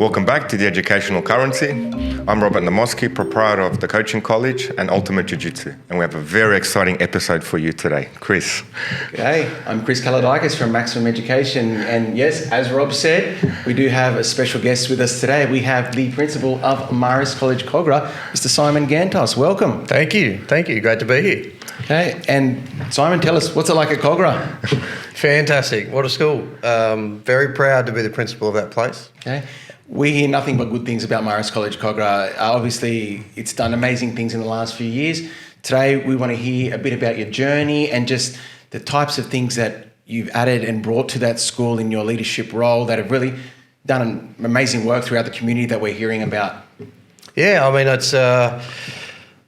Welcome back to The Educational Currency. I'm Robert Namoski, proprietor of the Coaching College and Ultimate Jiu-Jitsu, and we have a very exciting episode for you today. Chris. Okay, I'm Chris Kaladakis from Maximum Education, and yes, as Rob said, we do have a special guest with us today. We have the principal of Marist College Kogarah, Mr. Simon Ghantous. Welcome. Thank you. Great to be here. Okay, and Simon, tell us, what's it like at Kogarah? Fantastic. What a school. Very proud to be the principal of that place. Okay. We hear nothing but good things about Marist College Kogarah. Obviously, it's done amazing things in the last few years. Today, we want to hear a bit about your journey and just the types of things that you've added and brought to that school in your leadership role that have really done amazing work throughout the community that we're hearing about. Yeah, I mean,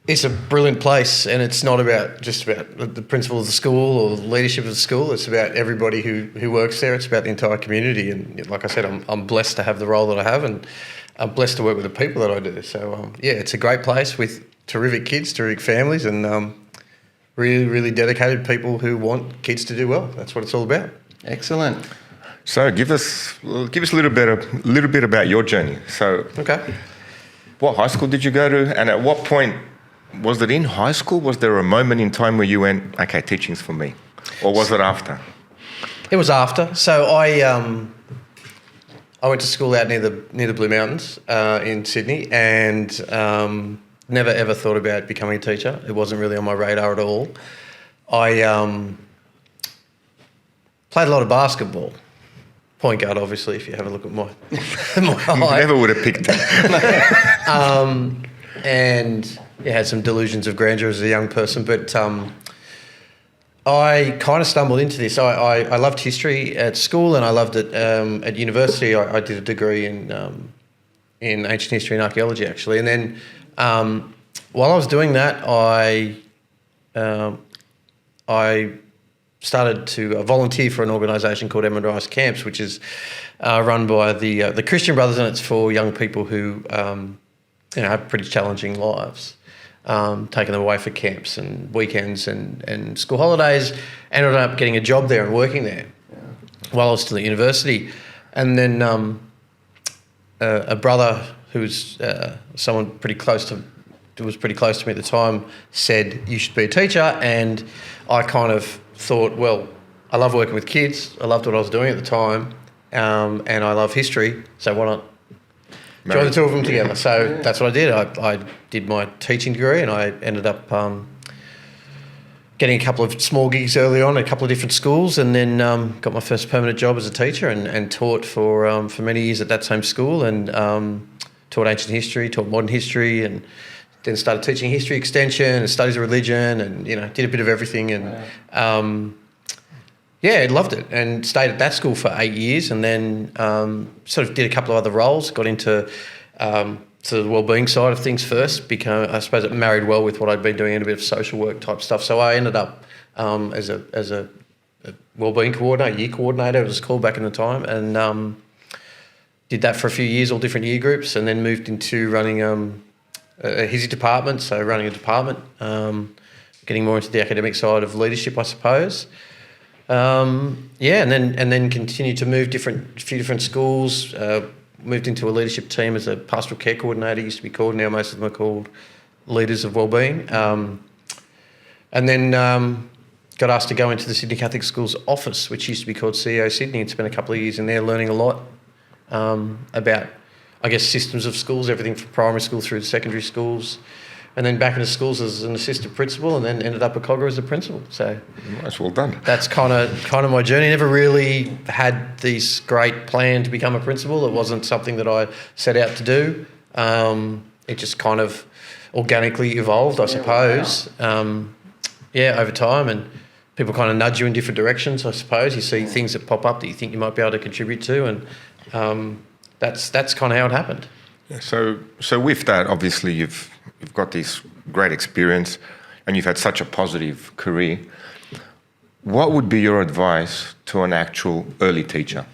it's a brilliant place, and it's not just about the principal of the school or the leadership of the school. It's about everybody who works there. It's about the entire community. And like I said, I'm blessed to have the role that I have, and I'm blessed to work with the people that I do. So, it's a great place with terrific kids, terrific families, and really, really dedicated people who want kids to do well. That's what it's all about. Excellent. So give us a little bit about your journey. So, okay. What high school did you go to, and at what point? Was it in high school? Was there a moment in time where you went, okay, teaching's for me? Or was it after? It was after. So I went to school out near the Blue Mountains in Sydney, and never ever thought about becoming a teacher. It wasn't really on my radar at all. I played a lot of basketball. Point guard, obviously, if you have a look at my height. Never would have picked that. And had some delusions of grandeur as a young person, but I kind of stumbled into this. I loved history at school, and I loved it at university. I did a degree in ancient history and archaeology, actually. And then while I was doing that, I started to volunteer for an organisation called Edmund Rice Camps, which is run by the Christian Brothers, and it's for young people who have pretty challenging lives. Taking them away for camps and weekends and school holidays. Ended up getting a job there and working there while I was still at university. And then a brother who was someone who was pretty close to me at the time said, you should be a teacher. And I kind of thought, well, I love working with kids. I loved what I was doing at the time. And I love history. So why not join the two of them together? So that's what I did. I did my teaching degree, and I ended up getting a couple of small gigs early on at a couple of different schools, and then got my first permanent job as a teacher, and taught for many years at that same school, and taught ancient history, taught modern history, and then started teaching history extension and studies of religion, and did a bit of everything, and I loved it, and stayed at that school for 8 years, and then sort of did a couple of other roles. Got into to the wellbeing side of things first. I suppose it married well with what I'd been doing in a bit of social work type stuff. So I ended up as a wellbeing coordinator, year coordinator, it was called back in the time, and did that for a few years, all different year groups, and then moved into running a HISI department. So running a department, getting more into the academic side of leadership, I suppose. And then continued to move a few different schools. Moved into a leadership team as a pastoral care coordinator. Used to be called. Now most of them are called leaders of wellbeing. And then got asked to go into the Sydney Catholic Schools office, which used to be called CEO Sydney, and spent a couple of years in there learning a lot about, I guess, systems of schools, everything from primary school through to secondary schools. And then back into schools as an assistant principal, and then ended up at Kogarah as a principal. So nice, well done. That's kind of my journey. Never really had this great plan to become a principal. It wasn't something that I set out to do. It just kind of organically evolved, I suppose. Over time, and people kind of nudge you in different directions, I suppose. You see things that pop up that you think you might be able to contribute to, and that's kind of how it happened. Yeah, so with that, obviously you've got this great experience and you've had such a positive career. What would be your advice to an actual early teacher?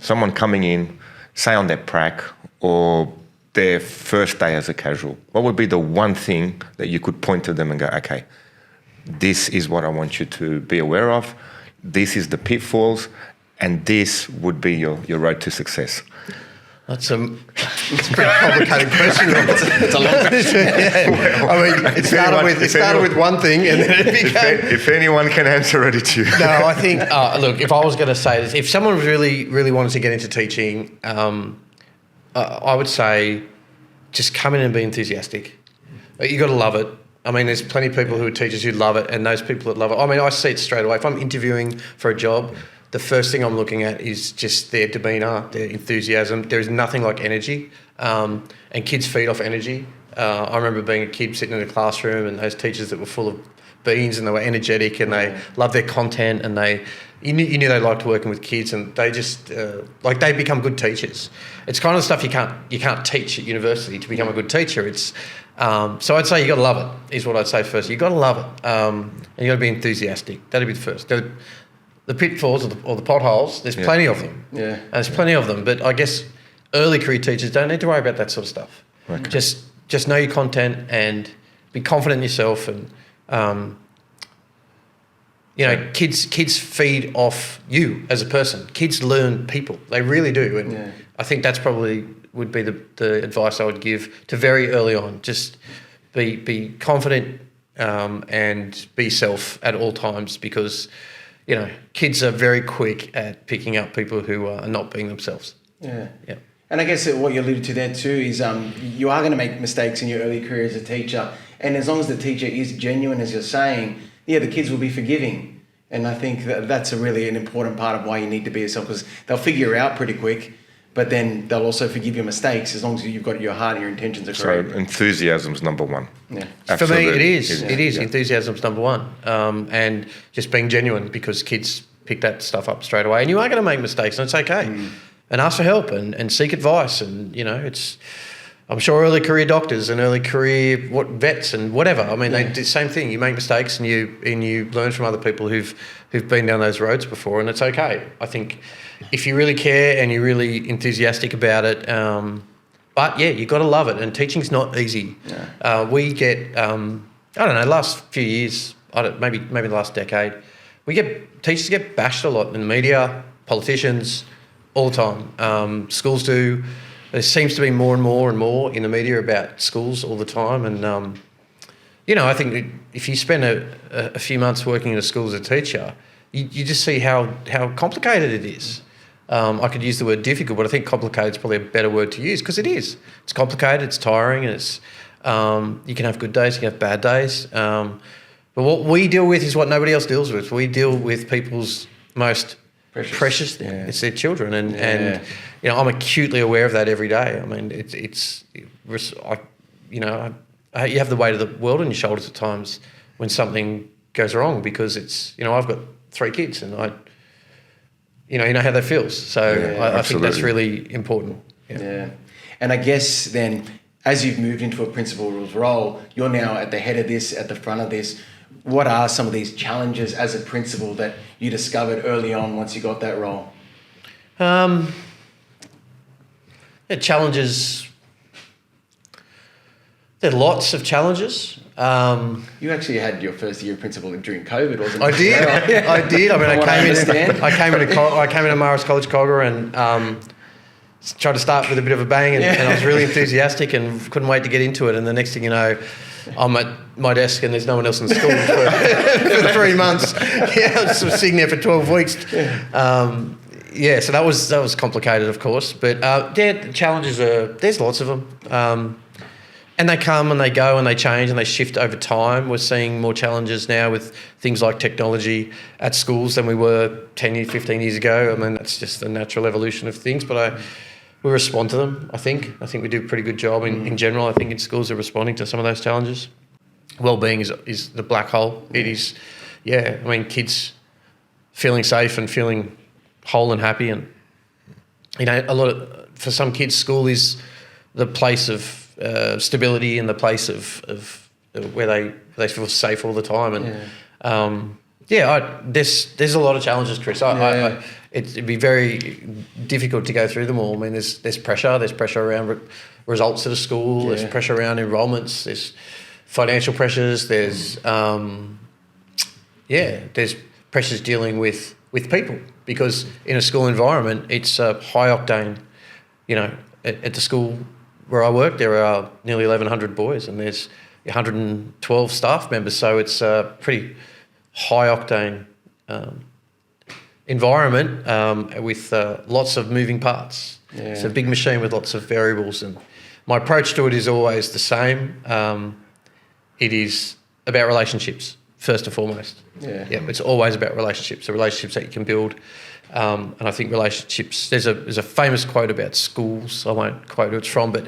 Someone coming in, say on their prac or their first day as a casual. What would be the one thing that you could point to them and go, okay, this is what I want you to be aware of, this is the pitfalls, and this would be your road to success? That's a pretty complicated question. It's a long question. Yeah. I mean, it started with one thing, and then it became. If anyone can answer it, it's you. No, I think. Look, if I was going to say this, if someone really wanted to get into teaching, I would say just come in and be enthusiastic. You got to love it. I mean, there's plenty of people who are teachers who love it, and those people that love it. I mean, I see it straight away. If I'm interviewing for a job, the first thing I'm looking at is just their demeanour, their enthusiasm. There is nothing like energy, and kids feed off energy. I remember being a kid sitting in a classroom and those teachers that were full of beans and they were energetic and they loved their content and you knew they liked working with kids, and they just they become good teachers. It's kind of the stuff you can't teach at university to become a good teacher. It's so I'd say you got to love it is what I'd say first. You got to love it, and you got to be enthusiastic. That'd be the first. The pitfalls or the potholes, there's plenty of them. Yeah. And there's plenty of them. But I guess early career teachers don't need to worry about that sort of stuff. Okay. Just know your content and be confident in yourself. And, kids feed off you as a person. Kids learn people. They really do. And I think that's probably would be the advice I would give to very early on. Just be confident and be self at all times, because kids are very quick at picking up people who are not being themselves. Yeah. And I guess what you alluded to there too is you are going to make mistakes in your early career as a teacher. And as long as the teacher is genuine, as you're saying, the kids will be forgiving. And I think that's really an important part of why you need to be yourself, because they'll figure you out pretty quick, but then they'll also forgive your mistakes as long as you've got your heart and your intentions are correct. So enthusiasm's number one. Yeah. Absolutely. For me, it is. Enthusiasm's number one. And just being genuine, because kids pick that stuff up straight away. And you are going to make mistakes, and it's okay. And ask for help and seek advice. And, I'm sure early career doctors and early career vets and whatever. I mean, they do the same thing. You make mistakes and you learn from other people who've been down those roads before, and it's okay. I think if you really care and you're really enthusiastic about it, but you've got to love it. And teaching's not easy. Yeah. We get, last few years, maybe the last decade, teachers get bashed a lot in the media, politicians, all the time. Schools do. There seems to be more and more in the media about schools all the time. And, I think if you spend a few months working in a school as a teacher, you just see how complicated it is. I could use the word difficult, but I think complicated is probably a better word to use, because it is. It's complicated, it's tiring, and it's you can have good days, you can have bad days. But what we deal with is what nobody else deals with. We deal with people's most precious thing. Yeah. It's their children, and I'm acutely aware of that every day. I mean, you have the weight of the world on your shoulders at times when something goes wrong, because I've got 3 kids, and you know how that feels. So I think that's really important. Yeah. And I guess then, as you've moved into a principal's role, you're now at the head of this, at the front of this. What are some of these challenges as a principal that you discovered early on once you got that role? Challenges. There are lots of challenges. You actually had your first year of principal during COVID, wasn't it? I did. I did. I mean, I came into Marist College Kogarah and tried to start with a bit of a bang, and I was really enthusiastic and couldn't wait to get into it. And the next thing you know, I'm at my desk and there's no one else in school for 3 months. I was sort of sitting there for 12 weeks. So that was complicated, of course. But the challenges there's lots of them. And they come and they go and they change and they shift over time. We're seeing more challenges now with things like technology at schools than we were 10 years, 15 years ago. I mean, that's just the natural evolution of things, but we respond to them, I think. I think we do a pretty good job in general. I think in schools are responding to some of those challenges. Wellbeing is the black hole. It is, I mean, kids feeling safe and feeling whole and happy. And, for some kids, school is the place of stability and the place of where they feel safe all the time. And there's a lot of challenges, Chris. It'd be very difficult to go through them all. I mean, there's pressure. There's pressure around results at a school. Yeah. There's pressure around enrolments. There's financial pressures. There's there's pressures dealing with people, because in a school environment it's high octane. at the school where I work, there are nearly 1,100 boys and there's 112 staff members. So it's a pretty high-octane environment with lots of moving parts. Yeah. It's a big machine with lots of variables, and my approach to it is always the same. It is about relationships, first and foremost. Yeah, it's always about relationships, the relationships that you can build. And I think relationships, there's a famous quote about schools, I won't quote who it's from, but,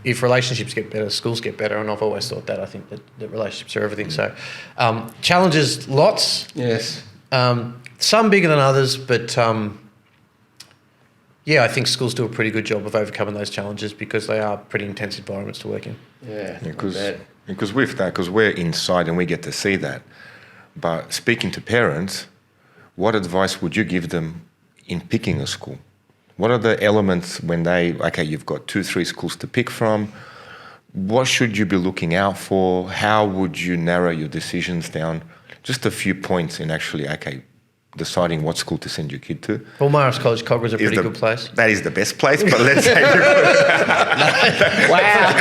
if relationships get better, schools get better, and I've always thought that. I think that relationships are everything. So challenges, lots. Yes. Some bigger than others, but I think schools do a pretty good job of overcoming those challenges because they are pretty intense environments to work in. Yeah, because with that, because we're inside and we get to see that. But speaking to parents, what advice would you give them in picking a school? What are the elements when you've got 2-3 schools to pick from? What should you be looking out for? How would you narrow your decisions down? Just a few points in actually, deciding what school to send your kid to. Well, Marist College Kogarah is a pretty good place. That is the best place, but let's say... Wow.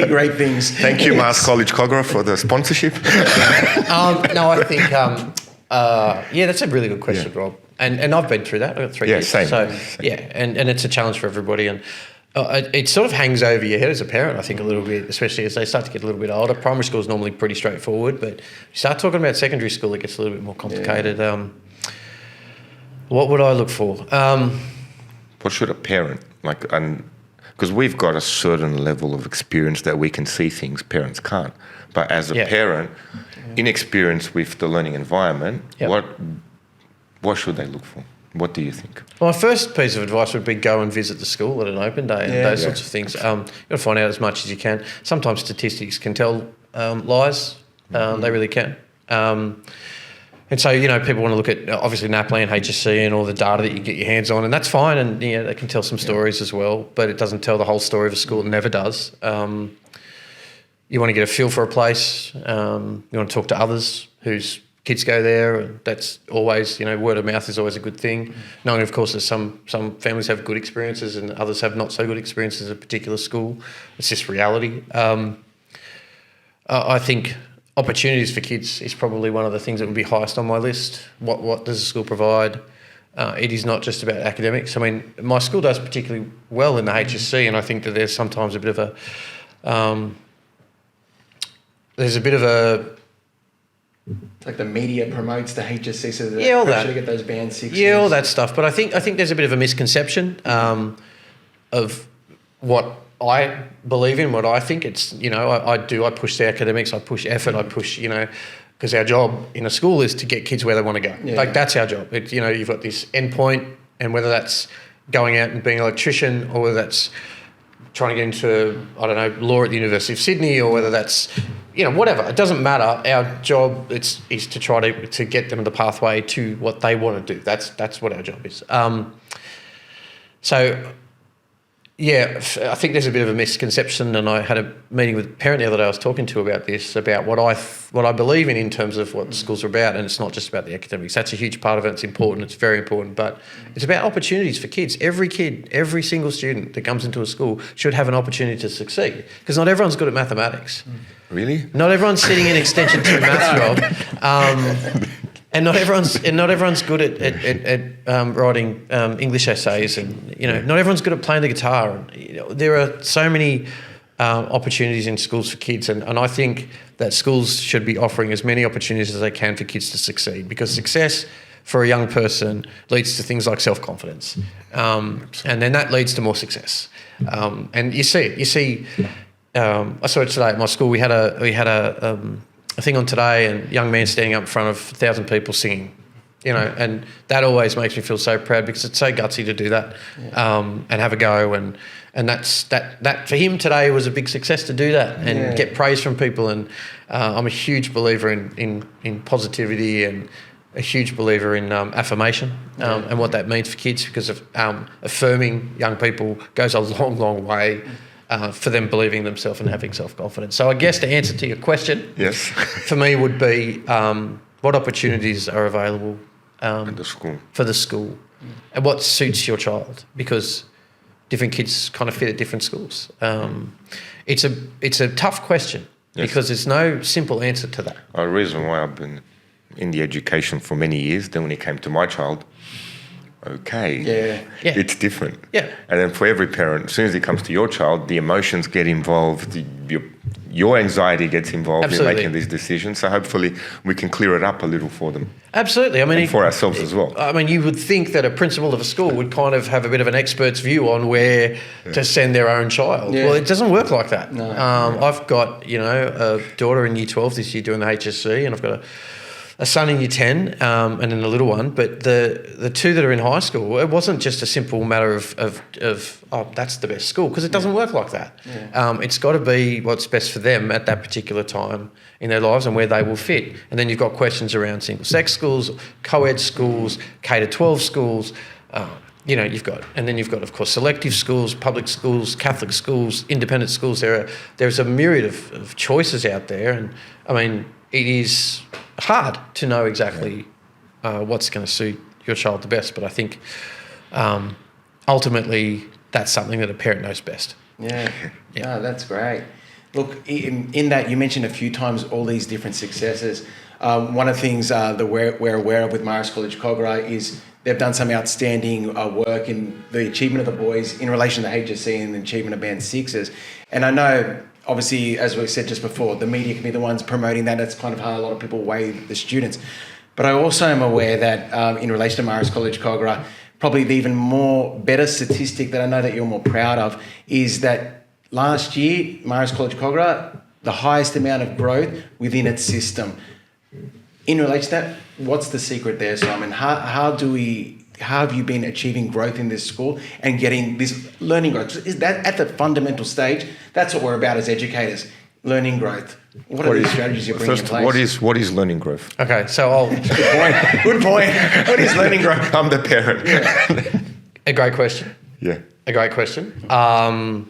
Great things. Thank you, Marist College Kogarah, for the sponsorship. No, I think, that's a really good question, Rob. And I've been through that. I've got 3 kids. Same. So, and it's a challenge for everybody. And it sort of hangs over your head as a parent, I think, a little bit, especially as they start to get a little bit older. Primary school is normally pretty straightforward, but you start talking about secondary school, it gets a little bit more complicated. Yeah. What would I look for? What should a parent, because we've got a certain level of experience that we can see things parents can't. But as a parent, inexperienced with the learning environment, what should they look for? What do you think? Well, my first piece of advice would be go and visit the school at an open day and those sorts of things. You've got to find out as much as you can. Sometimes statistics can tell lies. They really can. And so, people want to look at, obviously, NAPLAN, HSC and all the data that you get your hands on, and that's fine. And, they can tell some stories as well, but it doesn't tell the whole story of a school. It never does. You want to get a feel for a place. You want to talk to others whose kids go there, and that's always, word of mouth is always a good thing. Knowing, of course, that some families have good experiences and others have not so good experiences at a particular school. It's just reality. I think opportunities for kids is probably one of the things that would be highest on my list. What does the school provide? It is not just about academics. I mean, my school does particularly well in the HSC, and I think that there's sometimes a bit of a like the media promotes the HSC, so that pressure to get those band 6. Yeah, all that stuff. But I think there's a bit of a misconception of what I believe in, what I think. It's, I push the academics, I push effort, I push, because our job in a school is to get kids where they want to go. Yeah. That's our job. You've got this end point, and whether that's going out and being an electrician or whether that's trying to get into, law at the University of Sydney, or whether that's, whatever. It doesn't matter. Our job is to try to get them the pathway to what they want to do. That's what our job is. I think there's a bit of a misconception, and I had a meeting with a parent the other day I was talking to about this, about what I believe in terms of what schools are about, and it's not just about the academics. That's a huge part of it. It's important. It's very important, but it's about opportunities for kids. Every single student that comes into a school should have an opportunity to succeed, because not everyone's good at mathematics. Really? Not everyone's sitting in Extension 2 maths, Rob. And not everyone's good at writing English essays, and not everyone's good at playing the guitar. And, there are so many opportunities in schools for kids, and I think that schools should be offering as many opportunities as they can for kids to succeed, because success for a young person leads to things like self-confidence, and then that leads to more success. And you see it. I saw it today at my school. We had a thing on today, and a young man standing up in front of 1,000 people singing, and that always makes me feel so proud, because it's so gutsy to do that, and have a go, and that for him today was a big success to do that and get praise from people. And I'm a huge believer in positivity, and a huge believer in affirmation and what that means for kids, because of affirming young people goes a long, long way. For them believing in themselves and having self-confidence. So I guess the answer to your question, yes, for me would be what opportunities are available for the school. and what suits your child, because different kids kind of fit at different schools. It's a tough question because there's no simple answer to that. A reason why I've been in the education for many years, then when it came to my child, it's different. Yeah. And then for every parent, as soon as it comes to your child, the emotions get involved, your anxiety gets involved Absolutely. in making these decisions. So hopefully we can clear it up a little for them. Absolutely. I mean, and for ourselves as well. I mean, you would think that a principal of a school would kind of have a bit of an expert's view on where to send their own child. Yeah. Well, it doesn't work like that. No. I've got, a daughter in year 12 this year doing the HSC, and I've got a son in year 10 and then a little one. But the two that are in high school, it wasn't just a simple matter of that's the best school, because it doesn't work like that. Yeah. It's got to be what's best for them at that particular time in their lives and where they will fit. And then you've got questions around single-sex schools, co-ed schools, K-12 schools. You've got, of course, selective schools, public schools, Catholic schools, independent schools. There's a myriad of choices out there, and I mean, it is hard to know exactly what's going to suit your child the best. But I think ultimately that's something that a parent knows best. Yeah. No, that's great. Look, in that you mentioned a few times all these different successes. One of the things that we're aware of with Marist College Kogarah is they've done some outstanding work in the achievement of the boys in relation to HSC and the achievement of Band 6s. And I know, obviously, as we said just before, the media can be the ones promoting that. That's kind of how a lot of people weigh the students. But I also am aware that in relation to Marist College Kogarah, probably the even more better statistic that I know that you're more proud of is that last year, Marist College Kogarah, the highest amount of growth within its system. In relation to that, what's the secret there, Simon? How have you been achieving growth in this school and getting this learning growth? Is that at the fundamental stage? That's what we're about as educators, learning growth. What are the strategies you're bringing in place? What is learning growth? Okay, so Good point. What is learning growth? I'm the parent. Yeah. A great question. Yeah. A great question. I'll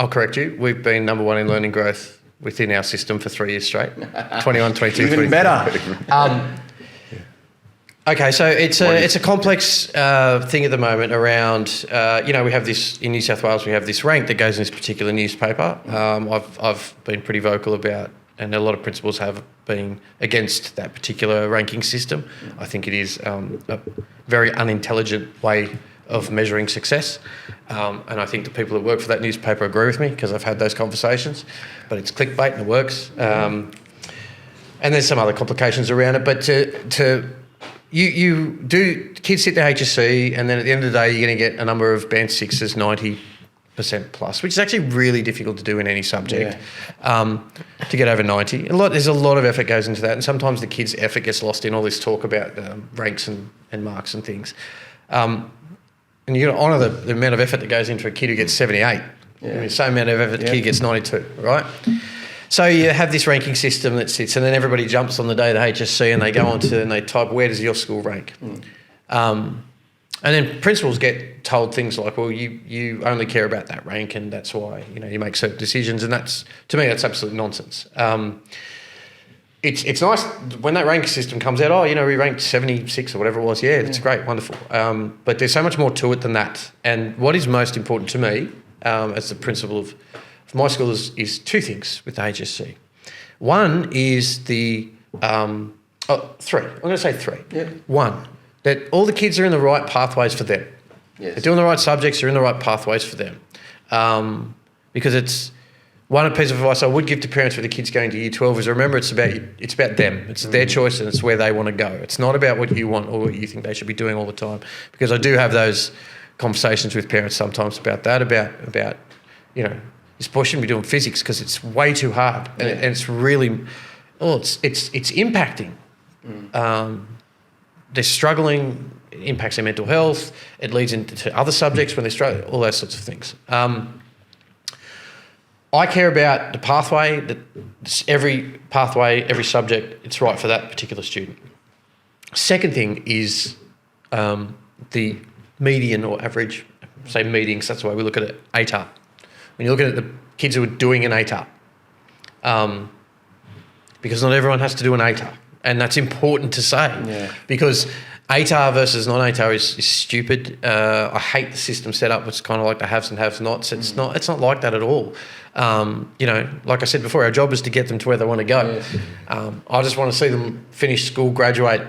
correct you. We've been number one in learning growth within our system for 3 years straight. 21, 22, Even 23. better. Okay, so it's a complex thing at the moment around, we have this, in New South Wales, we have this rank that goes in this particular newspaper. I've been pretty vocal about, and a lot of principals have been against that particular ranking system. I think it is a very unintelligent way of measuring success. And I think the people that work for that newspaper agree with me, because I've had those conversations, but it's clickbait and it works. And there's some other complications around it, but kids sit their HSC, and then at the end of the day, you're going to get a number of Band 6s, 90% plus, which is actually really difficult to do in any subject, to get over 90. There's a lot of effort goes into that, and sometimes the kids' effort gets lost in all this talk about ranks and marks and things. And you've got to honour the amount of effort that goes into a kid who gets 78. Yeah. I mean, same amount of effort the kid gets 92, right? So you have this ranking system that sits, and then everybody jumps on the day of the HSC and they go on to and they type, where does your school rank? And then principals get told things like, well, you only care about that rank, and that's why you make certain decisions, and to me that's absolute nonsense. It's nice when that ranking system comes out. We ranked 76 or whatever it was. Yeah, it's great, wonderful. But there's so much more to it than that. And what is most important to me, as the principal of my school, is two things with the HSC. One is three. I'm going to say three. Yeah. One, that all the kids are in the right pathways for them. Yes. They're doing the right subjects. They're in the right pathways for them. Because it's one piece of advice I would give to parents with the kids going to year 12 is remember it's about them. It's their choice and it's where they want to go. It's not about what you want or what you think they should be doing all the time. Because I do have those conversations with parents sometimes about that, about this boy shouldn't be doing physics because it's way too hard, and it's really, it's impacting. They're struggling. It impacts their mental health. It leads into other subjects when they struggle. All those sorts of things. I care about the pathway. That every pathway, every subject, it's right for that particular student. Second thing is the median or average, say meetings. That's the way we look at it. ATAR. When you're looking at the kids who are doing an ATAR, because not everyone has to do an ATAR, and that's important to say, because ATAR versus non-ATAR is stupid. I hate the system set up. It's kind of like the haves and have-nots. It's not like that at all. Like I said before, our job is to get them to where they want to go. Yes. I just want to see them finish school, graduate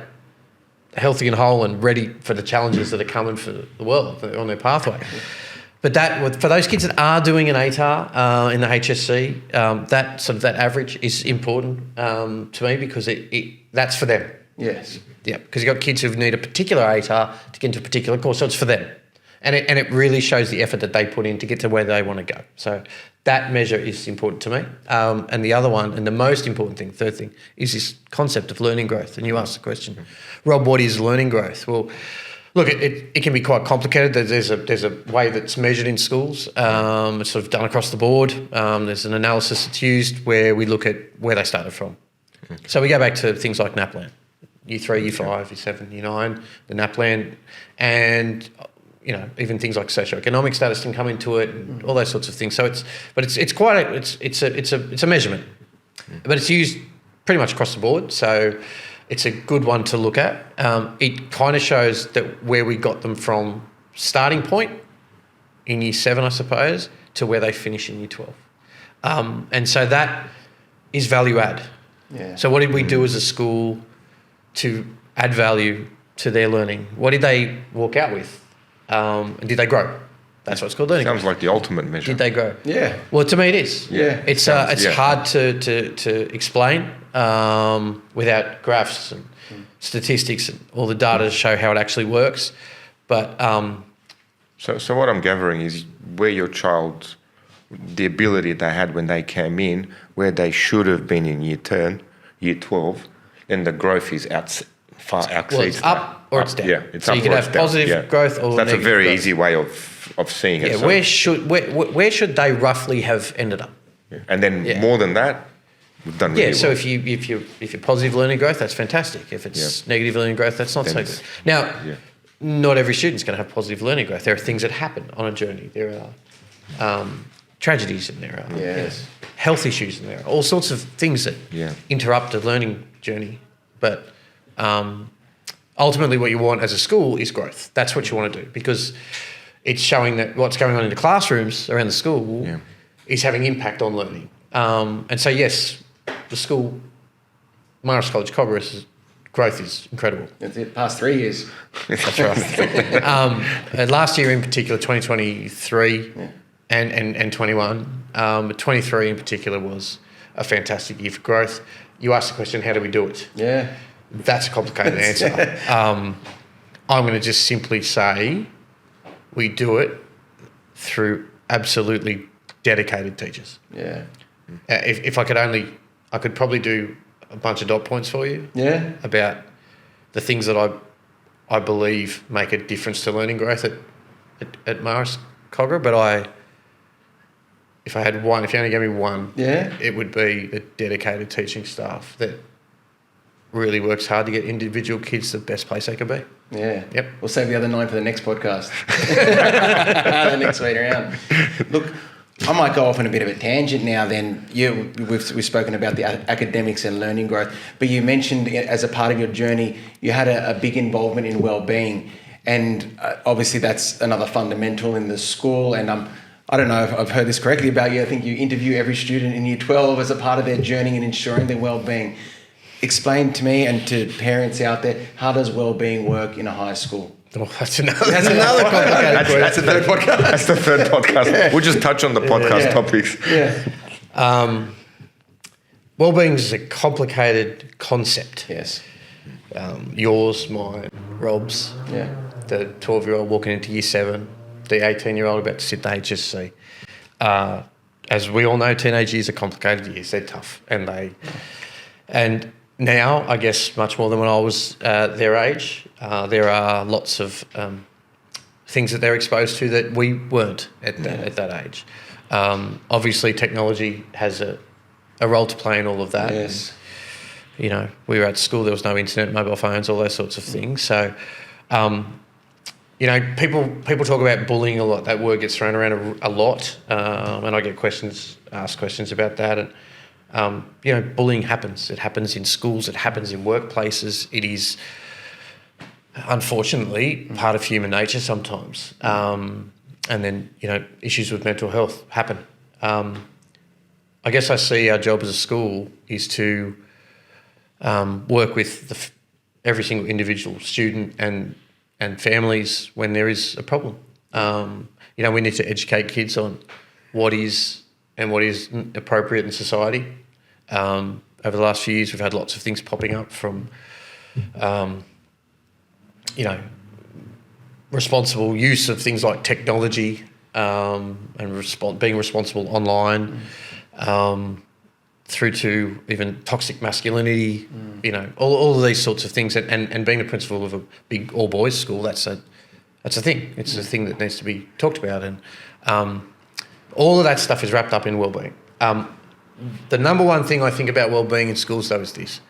healthy and whole and ready for the challenges that are coming for the world on their pathway. But for those kids that are doing an ATAR in the HSC, that average is important to me because that's for them. Yes. Yeah, because you've got kids who need a particular ATAR to get into a particular course, so it's for them. And it really shows the effort that they put in to get to where they want to go. So that measure is important to me. And the other one, and the most important thing, third thing, is this concept of learning growth. And you asked the question, Rob, what is learning growth? Well, look, it can be quite complicated. There's a way that's measured in schools. It's sort of done across the board. There's an analysis that's used where we look at where they started from. So we go back to things like NAPLAN. Year 3, Year 5, Year 7, Year 9, the NAPLAN, and even things like socioeconomic status can come into it, and all those sorts of things. So it's a measurement, but it's used pretty much across the board. So it's a good one to look at. It kind of shows that where we got them from starting point in Year 7, I suppose, to where they finish in Year 12, and so that is value add. Yeah. So what did we do as a school to add value to their learning? What did they walk out with? And did they grow? That's what it's called learning. Sounds like the ultimate measure. Did they grow? Yeah. Well, to me it is. Yeah. It's hard to explain without graphs and statistics and all the data to show how it actually works. But So what I'm gathering is where your child, the ability they had when they came in, where they should have been in Year 10, Year 12, then the growth is far exceeds. well, it's up or it's down. Yeah, it's so up you can or have it's down. positive Yeah. growth or That's a negative very growth. easy way of seeing it. Yeah, So- where should they roughly have ended up? yeah. And then Yeah. more than that, we've done really Yeah, so well. if you're positive learning growth, that's fantastic. If it's negative learning growth, that's not Then so it's- good. Now, yeah. not every student's going to have positive learning growth. There are things that happen on a journey. There are tragedies and there are Yes. health issues and there are all sorts of things that Yeah. interrupt a learning journey. But ultimately what you want as a school is growth. That's what you want to do because it's showing that what's going on in the classrooms around the school Yeah. is having impact on learning. And so, yes, the school, Marist College Kogarah's growth is incredible. That's it. Past 3 years. That's right. And last year in particular, 2023 and 21, but 23 in particular was a fantastic year for growth. You asked the question, how do we do it? Yeah. That's a complicated answer. I'm going to just simply say we do it through absolutely dedicated teachers. Yeah. If I could probably do a bunch of dot points for you Yeah. about the things that I believe make a difference to learning growth at Marist Kogarah, but if I had one, if you only gave me one, it would be the dedicated teaching staff that really works hard to get individual kids the best place they could be. Yeah. Yep. We'll save the other 9 for the next podcast. The next way around. Look, I might go off on a bit of a tangent now then. We've spoken about the academics and learning growth, but you mentioned as a part of your journey, you had a big involvement in wellbeing. And obviously that's another fundamental in the school. And I don't know if I've heard this correctly about you. I think you interview every student in Year 12 as a part of their journey in ensuring their wellbeing. Explain to me and to parents out there, how does wellbeing work in a high school? Oh, that's another complicated question. That's the third podcast. That's the third podcast. We'll just touch on the podcast topics. Yeah. Wellbeing is a complicated concept. Yes. Yours, mine, Rob's, Yeah. the 12-year-old walking into Year 7, the 18-year-old about to sit the HSC. As we all know, teenage years are complicated years. They're tough. And now, I guess, much more than when I was their age, there are lots of things that they're exposed to that we weren't at that age. Obviously, technology has a role to play in all of that. Yes. And, you know, we were at school, there was no internet, mobile phones, all those sorts of things. So, you know, people talk about bullying a lot. That word gets thrown around a lot, and I get asked questions about that. And you know, bullying happens. It happens in schools. It happens in workplaces. It is unfortunately, part of human nature sometimes. And then, issues with mental health happen. I guess I see our job as a school is to work with every single individual student and families when there is a problem. We need to educate kids on what is and what isn't appropriate in society. Over the last few years, we've had lots of things popping up from, responsible use of things like technology and being responsible online, through to even toxic masculinity, all of these sorts of things. And being the principal of a big all-boys school, that's a thing. It's a thing that needs to be talked about. And all of that stuff is wrapped up in wellbeing. The number one thing I think about wellbeing in schools, though, is this.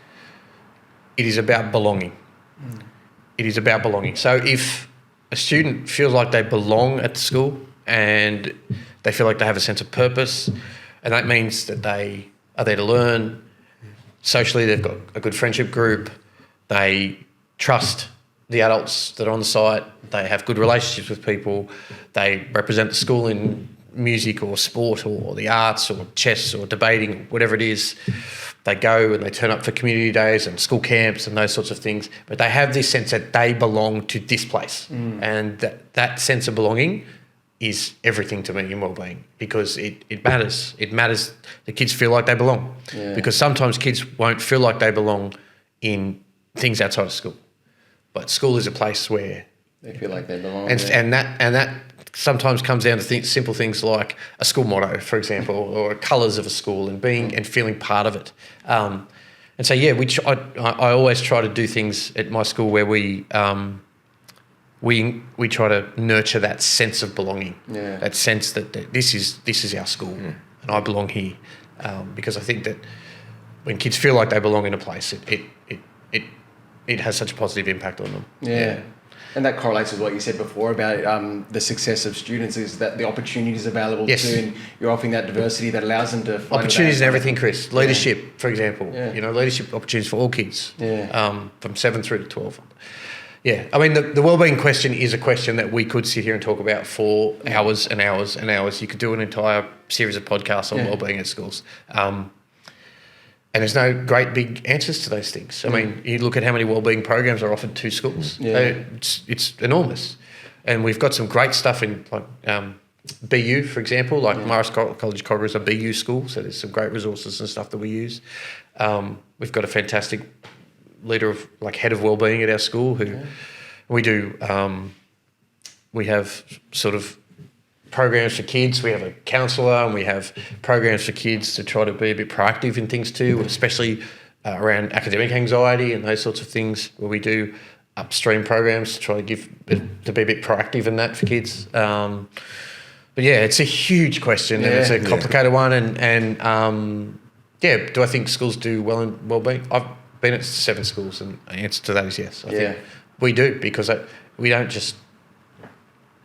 It is about belonging. It is about belonging. So if a student feels like they belong at the school and they feel like they have a sense of purpose, and that means that they are there to learn, socially they've got a good friendship group, they trust the adults that are on the site, they have good relationships with people, they represent the school in music or sport or the arts or chess or debating, whatever it is. They go and they turn up for community days and school camps and those sorts of things, but they have this sense that they belong to this place. And that sense of belonging is everything to me in wellbeing, because it matters. It matters that kids feel like they belong, because sometimes kids won't feel like they belong in things outside of school, but school is a place where they feel like they belong, and that sometimes comes down to simple things like a school motto, for example, or colours of a school, and being and feeling part of it. And so I always try to do things at my school where we try to nurture that sense of belonging, that sense that this is our school and I belong here, because I think that when kids feel like they belong in a place, it has such a positive impact on them. Yeah. And that correlates with what you said before about the success of students, is that the opportunities available too, and you're offering that diversity that allows them to find opportunities and everything, Chris. Leadership, for example. Leadership opportunities for all kids, from 7 through to 12. Yeah, I mean, the wellbeing question is a question that we could sit here and talk about for hours and hours and hours. You could do an entire series of podcasts on wellbeing at schools. And there's no great big answers to those things. I mean, you look at how many wellbeing programs are offered to schools. It's enormous. And we've got some great stuff in, like BU, for example, like Marist College Kogarah is a BU school, so there's some great resources and stuff that we use. We've got a fantastic leader of, like, head of wellbeing at our school who we do, we have sort of programs for kids. We have a counsellor, and we have programs for kids to try to be a bit proactive in things too, especially around academic anxiety and those sorts of things, where we do upstream programs to try to be a bit proactive in that for kids. But yeah, it's a huge question and it's a complicated one. And do I think schools do well in wellbeing? I've been at 7 schools, and the answer to that is yes. I think we do, because we don't just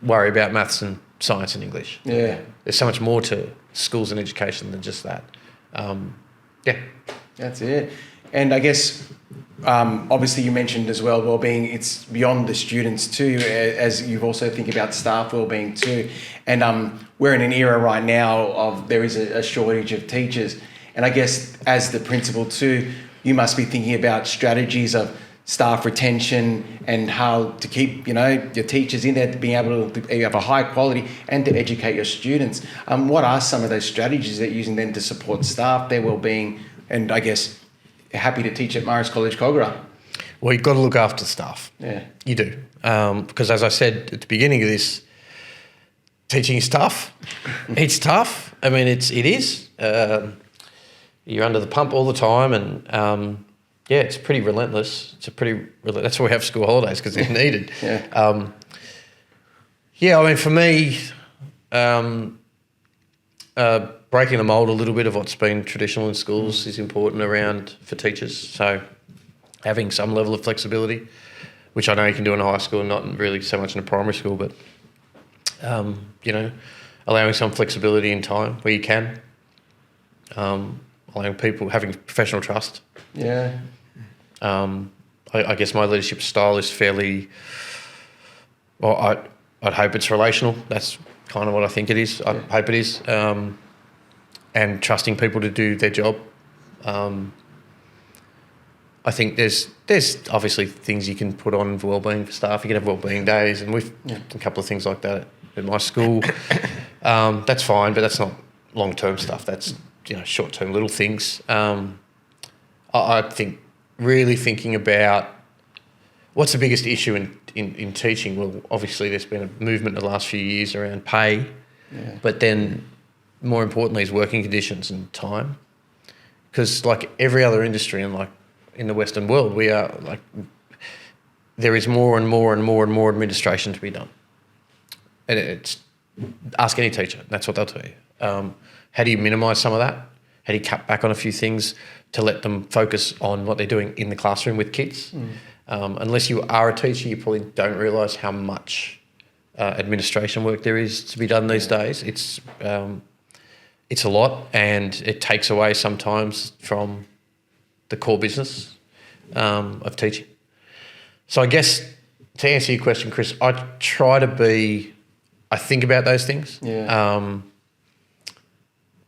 worry about maths and science and English. There's so much more to schools and education than just that. That's it. And I guess obviously you mentioned as well wellbeing, it's beyond the students too, as you also think about staff wellbeing too. And we're in an era right now of there is a shortage of teachers, and I guess as the principal too, you must be thinking about strategies of staff retention and how to keep, your teachers in there, to being able to have a high quality and to educate your students. What are some of those strategies that you're using then to support staff, their wellbeing, and I guess happy to teach at Marist College Kogarah? Well, you've got to look after staff. Yeah. You do. Because as I said at the beginning of this, teaching is tough. It's tough. I mean, it is. You're under the pump all the time, and it's pretty relentless. That's why we have school holidays, because they're needed. I mean, for me, breaking the mould a little bit of what's been traditional in schools is important for teachers. So having some level of flexibility, which I know you can do in a high school and not really so much in a primary school, but, allowing some flexibility in time where you can. Allowing people, having professional trust. I I guess my leadership style is fairly, well, I'd hope it's relational. That's kind of what I think it is. I hope it is. And trusting people to do their job. I think there's obviously things you can put on for wellbeing for staff. You can have wellbeing days, and we've done a couple of things like that at my school. That's fine, but that's not long-term stuff. That's short-term little things. I think really thinking about what's the biggest issue in teaching. Well, obviously there's been a movement in the last few years around pay, but then more importantly is working conditions and time. Because like every other industry and like in the Western world, we are like, there is more and more and more and more administration to be done. And it's, ask any teacher, that's what they'll tell you. How do you minimise some of that? How do you cut back on a few things to let them focus on what they're doing in the classroom with kids? Unless you are a teacher, you probably don't realise how much administration work there is to be done these days. It's a lot, and it takes away sometimes from the core business of teaching. So I guess to answer your question, Chris, I think about those things.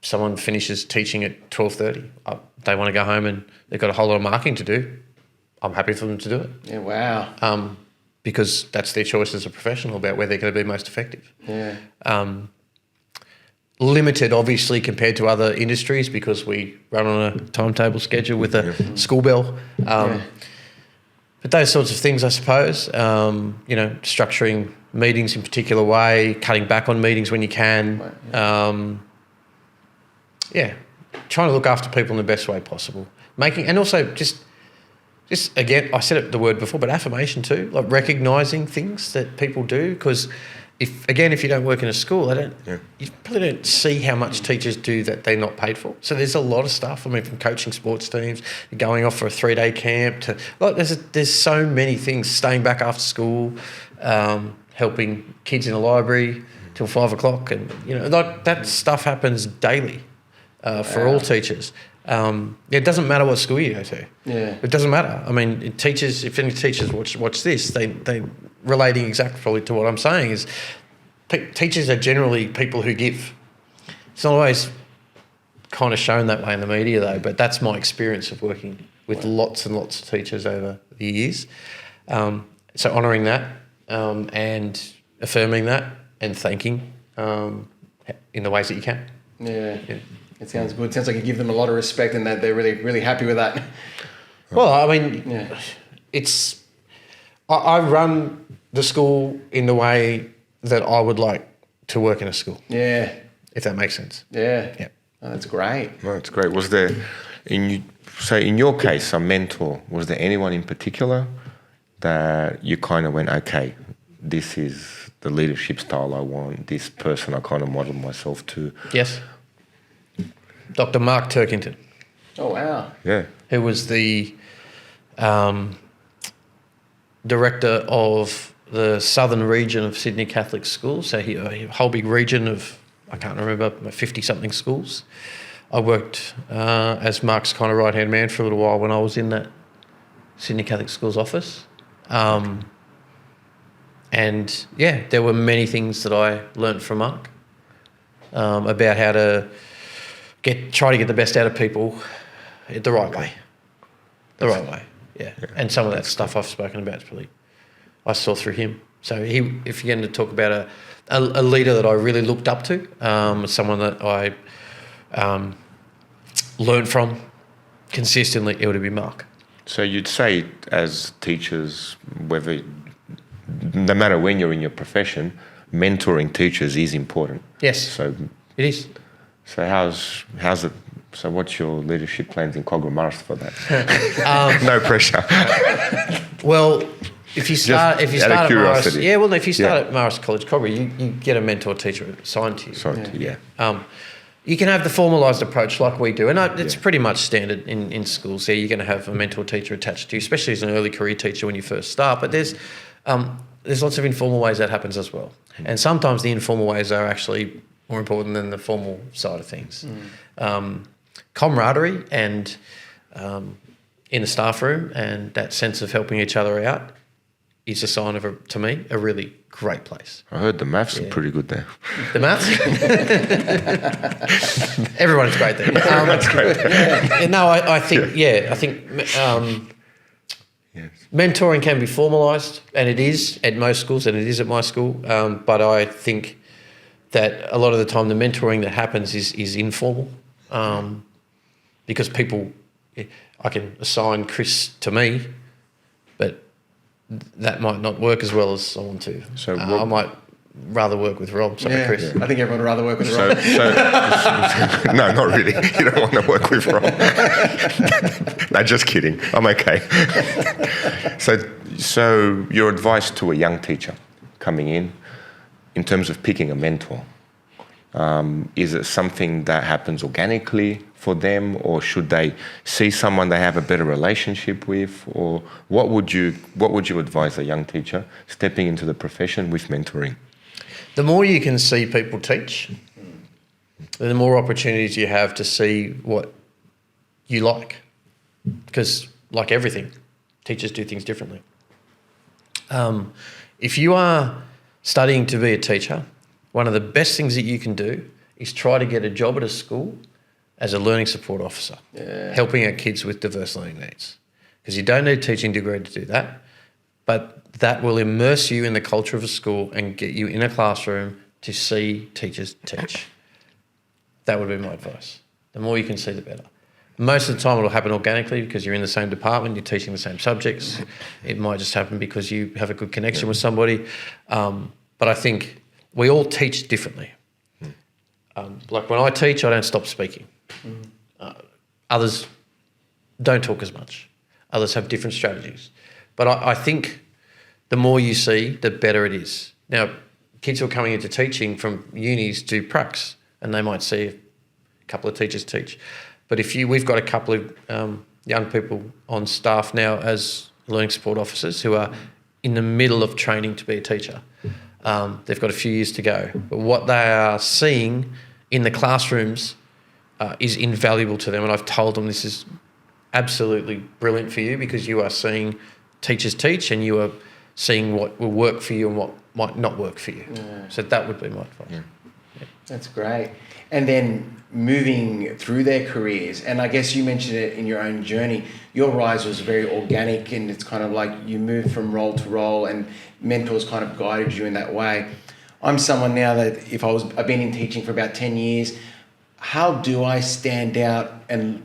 Someone finishes teaching at 12:30. They want to go home and they've got a whole lot of marking to do. I'm happy for them to do it. Yeah, wow. Because that's their choice as a professional about where they're going to be most effective. Yeah. Limited, obviously, compared to other industries because we run on a timetable schedule with a school bell. But those sorts of things, I suppose, structuring meetings in a particular way, cutting back on meetings when you can. Trying to look after people in the best way possible. And also just again, I said the word before, but affirmation too, like recognising things that people do, because if you don't work in a school, you probably don't see how much teachers do that they're not paid for. So there's a lot of stuff. I mean, from coaching sports teams, going off for a 3-day camp to there's so many things. Staying back after school, helping kids in the library till 5 o'clock, and that stuff happens daily for all teachers. It doesn't matter what school you go to. It doesn't matter. I mean, teachers. If any teachers watch this, they relating exactly probably to what I'm saying is, teachers are generally people who give. It's not always kind of shown that way in the media though, but that's my experience of working with lots and lots of teachers over the years. So honouring that and affirming that and thanking in the ways that you can. Yeah. It sounds good. It sounds like you give them a lot of respect and that they're really, really happy with that. Well, I mean, I run the school in the way that I would like to work in a school. Yeah. If that makes sense. Yeah. Oh, that's great. No, it's great. Was there, in your case, a mentor, was there anyone in particular that you kind of went, okay, this is the leadership style I want, this person I kind of modeled myself to? Yes. Dr. Mark Turkington. Oh, wow. Yeah. Who was the director of the southern region of Sydney Catholic schools. So a whole big region of, I can't remember, 50-something schools. I worked as Mark's kind of right-hand man for a little while when I was in that Sydney Catholic schools office. And, there were many things that I learnt from Mark about how to try to get the best out of people the right way. The right way, yeah. And some of that stuff I've spoken about probably I saw through him. So if you're going to talk about a leader that I really looked up to, someone that I learned from consistently, it would be Mark. So you'd say as teachers, no matter when you're in your profession, mentoring teachers is important. Yes, so it is. So how's it? So what's your leadership plans in Kogarah Marist for that? No pressure. Well, if you start at Marist, if you start at Marist College Kogarah, you get a mentor teacher assigned to you. You can have the formalised approach like we do, and it's pretty much standard in schools. You're going to have a mentor teacher attached to you, especially as an early career teacher when you first start. But there's lots of informal ways that happens as well, and sometimes the informal ways are actually more important than the formal side of things. Camaraderie and in the staff room, and that sense of helping each other out is a sign of, to me, a really great place. I heard the maths are pretty good there. The maths? Everyone's great there. That's great. No, I think Yes. mentoring can be formalised, and it is at most schools, and it is at my school. But I think that a lot of the time the mentoring that happens is informal, because people, I can assign Chris to me, but that might not work as well as I want to. So I might rather work with Rob, sorry, Chris. Yeah. I think everyone would rather work with Rob. No, not really. You don't want to work with Rob. No, just kidding. I'm okay. So your advice to a young teacher coming in terms of picking a mentor, is it something that happens organically for them, or should they see someone they have a better relationship with, or what would you advise a young teacher stepping into the profession with mentoring? The more you can see people teach, the more opportunities you have to see what you like. Because, like everything, teachers do things differently. If you are studying to be a teacher, one of the best things that you can do is try to get a job at a school as a learning support officer, helping out kids with diverse learning needs. Because you don't need a teaching degree to do that, but that will immerse you in the culture of a school and get you in a classroom to see teachers teach. That would be my advice. The more you can see, the better. Most of the time it'll happen organically because you're in the same department, you're teaching the same subjects. It might just happen because you have a good connection with somebody. But I think we all teach differently. Like when I teach, I don't stop speaking. Others don't talk as much. Others have different strategies. But I think the more you see, the better it is. Now, kids who are coming into teaching from unis do pracs, and they might see a couple of teachers teach. But we've got a couple of young people on staff now as learning support officers who are in the middle of training to be a teacher. They've got a few years to go. But what they are seeing in the classrooms is invaluable to them. And I've told them this is absolutely brilliant for you because you are seeing teachers teach and you are seeing what will work for you and what might not work for you. Yeah. So that would be my advice. Yeah. Yeah. That's great. And then moving through their careers, and I guess you mentioned it in your own journey, your rise was very organic, and it's kind of like you moved from role to role and mentors kind of guided you in that way. I'm someone now that I've been in teaching for about 10 years. How do I stand out and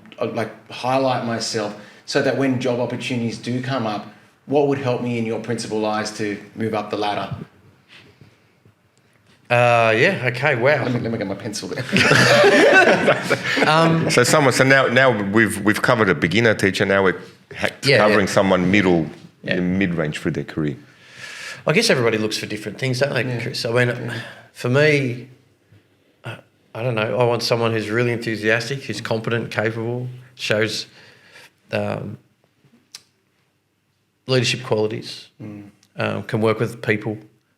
highlight myself so that when job opportunities do come up, what would help me in your principal eyes to move up the ladder? Okay, wow. Let me get my pencil there. So now we've covered a beginner teacher. Now we're covering someone mid-range through their career. I guess everybody looks for different things, don't they, Chris? I mean, for me, I don't know. I want someone who's really enthusiastic, who's competent, capable, shows leadership qualities, can work with people.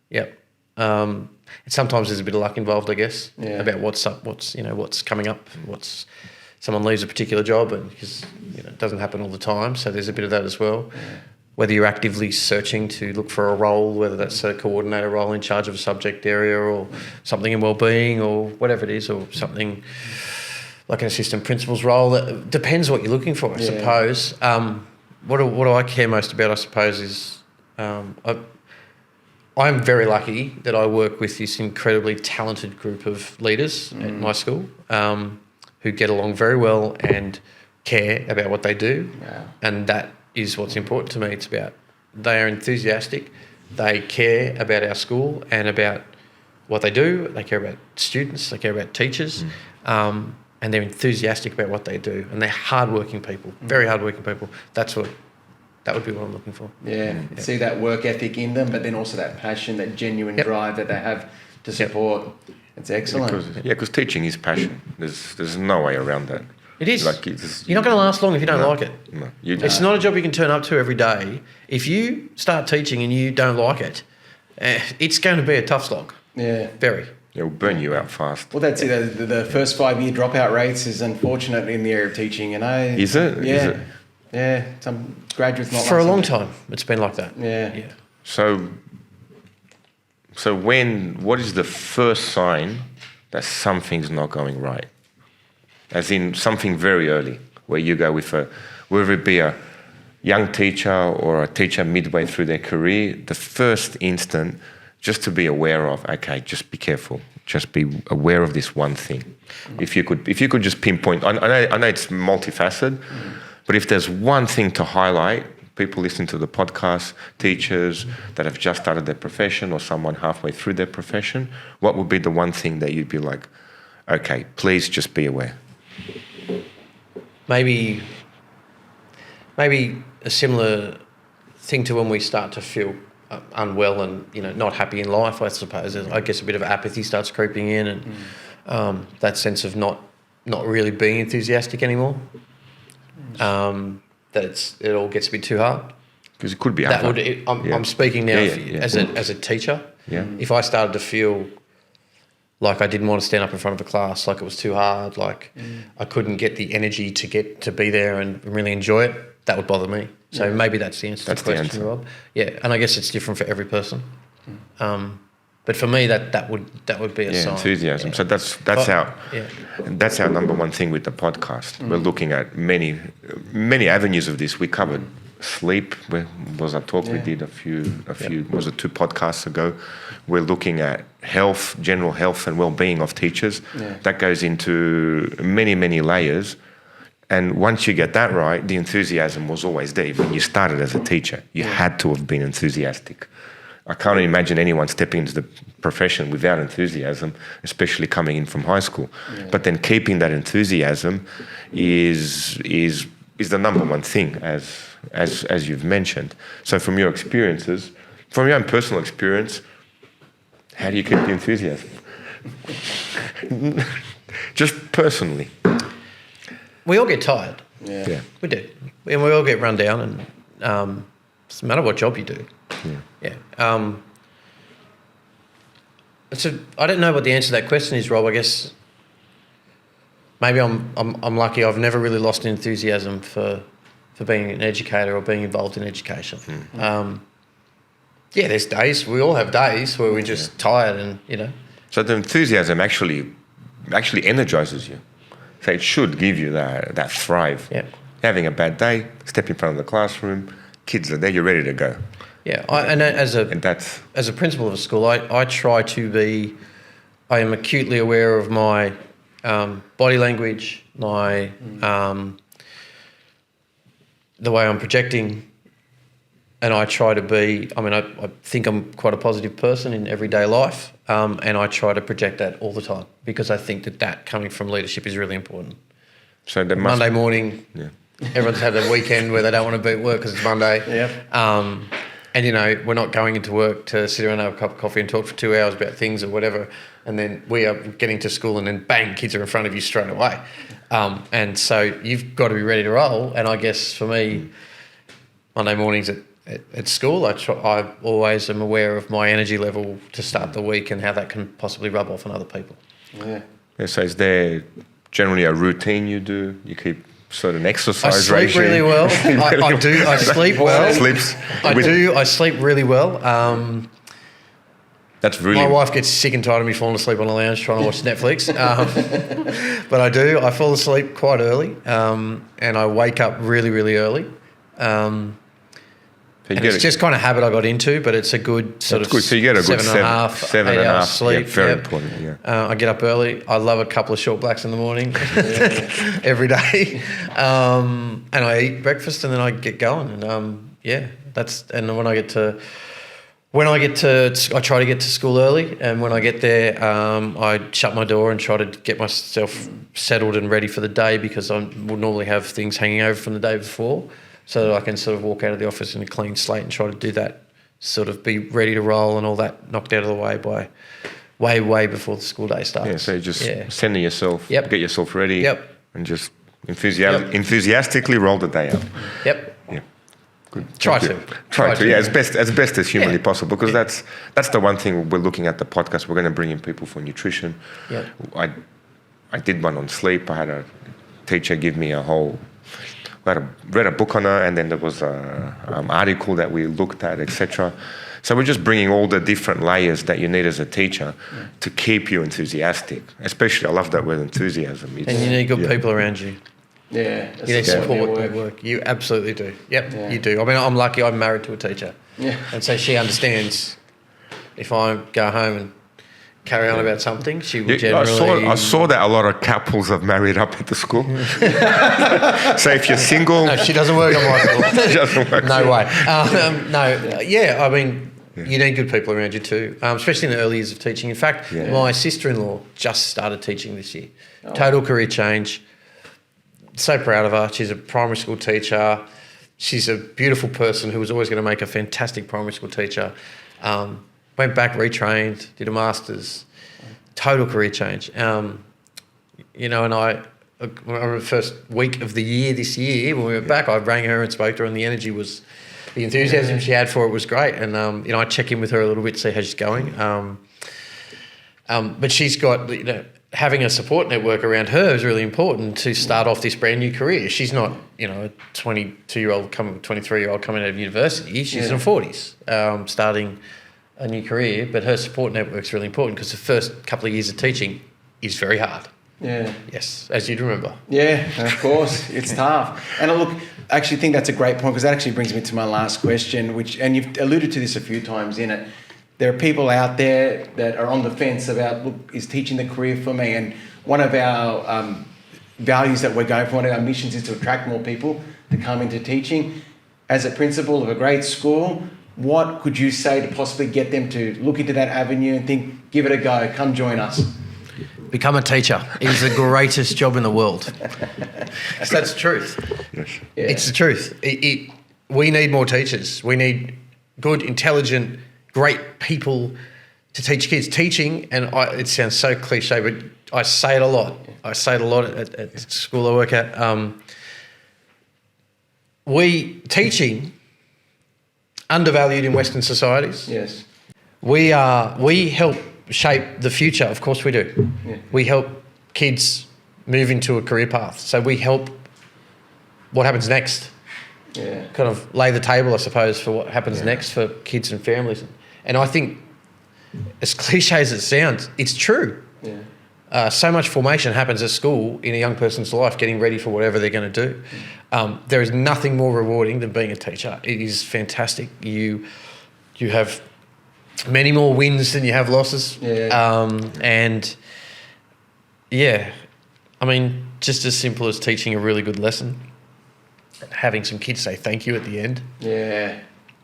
Yep. And sometimes there's a bit of luck involved, I guess, about what's coming up, someone leaves a particular job, and because it doesn't happen all the time, so there's a bit of that as well. Yeah. Whether you're actively searching to look for a role, whether that's a coordinator role in charge of a subject area or something in wellbeing or whatever it is, or something like an assistant principal's role, that depends what you're looking for, I suppose. What do I care most about, I suppose, is I'm very lucky that I work with this incredibly talented group of leaders at my school who get along very well and care about what they do. Yeah. And that is what's important to me. It's about they are enthusiastic, they care about our school and about what they do, they care about students, they care about teachers, and they're enthusiastic about what they do, and they're hardworking people, very hardworking people. That would be what I'm looking for. Yeah. See that work ethic in them, but then also that passion, that genuine drive that they have to support. It's excellent. Because teaching is passion. There's no way around that. It is. You're not going to last long if you don't like it. No, it's not a job you can turn up to every day. If you start teaching and you don't like it, it's going to be a tough slog. Yeah. Very. It'll burn you out fast. Well, that's it. The first 5-year dropout rates is unfortunate in the area of teaching, Is it? Yeah. Is it? Yeah, some graduates not For a long lasting. time, it's been like that. Yeah. So what is the first sign that something's not going right? As in something very early, where you go with whether it be a young teacher or a teacher midway through their career, the first instant, just to be aware of, okay, just be careful. Just be aware of this one thing. If you could just pinpoint, I know it's multifaceted, but if there's one thing to highlight, people listening to the podcast, teachers that have just started their profession or someone halfway through their profession, what would be the one thing that you'd be like, okay, please just be aware? Maybe a similar thing to when we start to feel unwell and not happy in life. I suppose I guess a bit of apathy starts creeping in, and that sense of not really being enthusiastic anymore. That it all gets a bit too hard. Because it could be. I'm speaking now as a teacher. Yeah. If I started to feel like I didn't want to stand up in front of a class, like it was too hard, like I couldn't get the energy to be there and really enjoy it, that would bother me. So maybe that's the answer to the question, Rob. Yeah, and I guess it's different for every person. But for me, that would be a sign. Enthusiasm. Yeah. So that's our number one thing with the podcast. We're looking at many avenues of this. We covered sleep. Was a talk we did a few was it 2 podcasts ago. We're looking at health, general health and well-being of teachers. Yeah. That goes into many layers. And once you get that right, the enthusiasm was always there. When you started as a teacher, you had to have been enthusiastic. I can't imagine anyone stepping into the profession without enthusiasm, especially coming in from high school. Yeah. But then keeping that enthusiasm is the number one thing, as you've mentioned. So from your experiences, from your own personal experience, how do you keep the enthusiasm? Just personally. We all get tired. Yeah. We do. And we all get run down, and it doesn't matter what job you do. Yeah. So I don't know what the answer to that question is, Rob. I guess maybe I'm lucky. I've never really lost enthusiasm for being an educator or being involved in education. There's days. We all have days where we're just tired, and So the enthusiasm actually energizes you. So it should give you that thrive. Yeah. Having a bad day, step in front of the classroom, kids are there, you're ready to go. Yeah, as a principal of a school, I try to be. I am acutely aware of my body language, my the way I'm projecting, and I try to be. I mean, I think I'm quite a positive person in everyday life, and I try to project that all the time because I think that coming from leadership is really important. So Monday morning, everyone's had a weekend where they don't want to be at work because it's Monday. Yeah. And, we're not going into work to sit around and have a cup of coffee and talk for 2 hours about things or whatever. And then we are getting to school and then bang, kids are in front of you straight away. And so you've got to be ready to roll. And I guess for me, Monday mornings at school, I always am aware of my energy level to start the week and how that can possibly rub off on other people. Yeah. So is there generally a routine you do? You keep certain exercise I sleep regime? really well. I do. I sleep well. I sleep really well. That's really... My wife gets sick and tired of me falling asleep on the lounge trying to watch Netflix. But I do. I fall asleep quite early, and I wake up really, really early. It's just kind of habit I got into, but it's a good sort of good. So you get a good 7.5 hours sleep. Yeah, very important. Yeah. I get up early. I love a couple of short blacks in the morning every day, and I eat breakfast and then I get going. And and when I get to, I try to get to school early, and when I get there, I shut my door and try to get myself settled and ready for the day because I would normally have things hanging over from the day before. So that I can sort of walk out of the office in a clean slate and try to do that, sort of be ready to roll and all that knocked out of the way by way before the school day starts. Yeah, so just center yourself, get yourself ready, and just enthusiastically roll the day out. Yep. Yeah. Good. Try to. Yeah, as best as humanly possible, because that's the one thing we're looking at the podcast. We're going to bring in people for nutrition. Yeah. I did one on sleep. I had a teacher give me a whole read a book on her, and then there was an article that we looked at, etc. So we're just bringing all the different layers that you need as a teacher to keep you enthusiastic. Especially, I love that word, enthusiasm. And you need good people around you. Yeah. You need support at work. You absolutely do. Yep, you do. I mean, I'm lucky I'm married to a teacher. Yeah. And so she understands if I go home and carry on about something, she will generally... I saw that a lot of couples have married up at the school. So if you're single... No, she doesn't work on my school. She doesn't work. No way. I mean, you need good people around you too, especially in the early years of teaching. In fact, my sister-in-law just started teaching this year. Total career change. So proud of her. She's a primary school teacher. She's a beautiful person who was always going to make a fantastic primary school teacher. Went back, retrained, did a master's. Total career change. You know, and I remember the first week of the year this year, when we went back, I rang her and spoke to her, and the energy was, the enthusiasm she had for it was great. And, you know, I check in with her a little bit, see how she's going. But she's got, you know, having a support network around her is really important to start off this brand new career. She's not, you know, a 22-year-old, 23-year-old coming out of university. She's in her 40s, starting a new career. But her support network's really important because the first couple of years of teaching is very hard. Yeah. Yes, as you'd remember. Yeah, of course. It's tough. And look, I actually think that's a great point because that actually brings me to my last question, and you've alluded to this a few times in it. There are people out there that are on the fence about, look, is teaching the career for me? And one of our values that we're going for, one of our missions is to attract more people to come into teaching. As a principal of a great school, what could you say to possibly get them to look into that avenue and think, give it a go, come join us? Become a teacher. It is the greatest job in the world. That's the truth. Yes. Yeah. It's the truth. We need more teachers. We need good, intelligent, great people to teach kids. Teaching, and it sounds so cliche, but I say it a lot. I say it a lot at the school I work at. Teaching, undervalued in Western societies. Yes. We help shape the future. Of course we do. Yeah. We help kids move into a career path. So we help what happens next. Yeah. Kind of lay the table, I suppose, for what happens next for kids and families. And I think, as cliche as it sounds, it's true. Yeah. So much formation happens at school in a young person's life, getting ready for whatever they're going to do. There is nothing more rewarding than being a teacher. It is fantastic. You have many more wins than you have losses. Yeah. And yeah, I mean, just as simple as teaching a really good lesson, having some kids say thank you at the end. Yeah.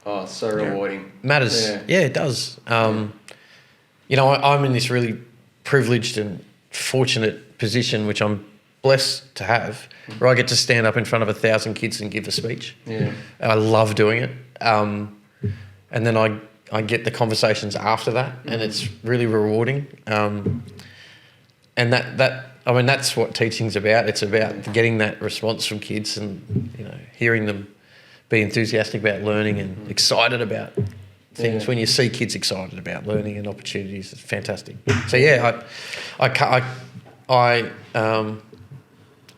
Oh, so rewarding. Matters. Yeah, it does. You know, I'm in this really privileged and fortunate position, which I'm blessed to have, where I get to stand up in front of 1,000 kids and give a speech. Yeah. I love doing it. And then I get the conversations after that, and it's really rewarding. And I mean, that's what teaching's about. It's about getting that response from kids and, you know, hearing them be enthusiastic about learning and excited about things. When you see kids excited about learning and opportunities, it's fantastic. So yeah,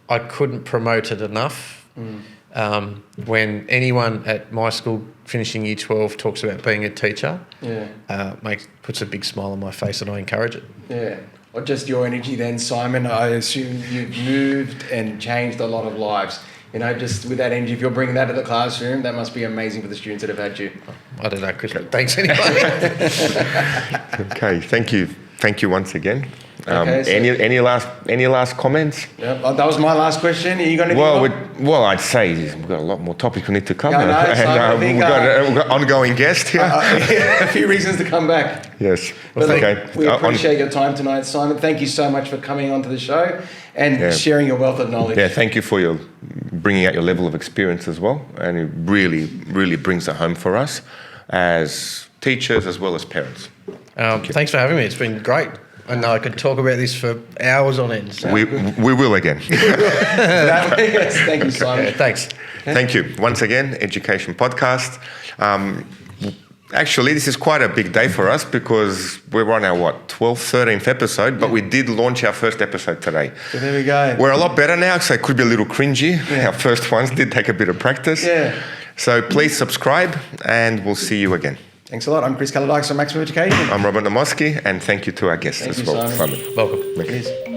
I couldn't promote it enough. When anyone at my school finishing year 12 talks about being a teacher, puts a big smile on my face, and I encourage it. Yeah. Or just your energy then, Simon. I assume you've moved and changed a lot of lives. You know, just with that energy, if you're bringing that to the classroom, that must be amazing for the students that have had you. I don't know, Chris, but thanks anyway. Okay, thank you. Thank you once again. Okay, so any last comments? Yeah, that was my last question. Are you going to? Well, I'd say we've got a lot more topics we need to cover. Yeah, we've got ongoing guest here. A few reasons to come back. Yes. But okay. Look, we appreciate your time tonight, Simon. Thank you so much for coming onto the show and sharing your wealth of knowledge. Yeah, thank you for your bringing out your level of experience as well, and it really, really brings it home for us as teachers as well as parents. Thanks for having me. It's been great. I know I could talk about this for hours on end. So. We will again. Yes, thank you, Simon. Thanks. Thank you. Once again, Education Podcast. Actually, this is quite a big day for us because we're on our, 12th, 13th episode, but we did launch our first episode today. So there we go. We're a lot better now, so it could be a little cringy. Yeah. Our first ones did take a bit of practice. Yeah. So please subscribe, and we'll see you again. Thanks a lot. I'm Chris Calladikes from Maximum Education. I'm Robert Namoski, and thank you to our guests Thank as you, well, Simon. Simon. Welcome. Cheers.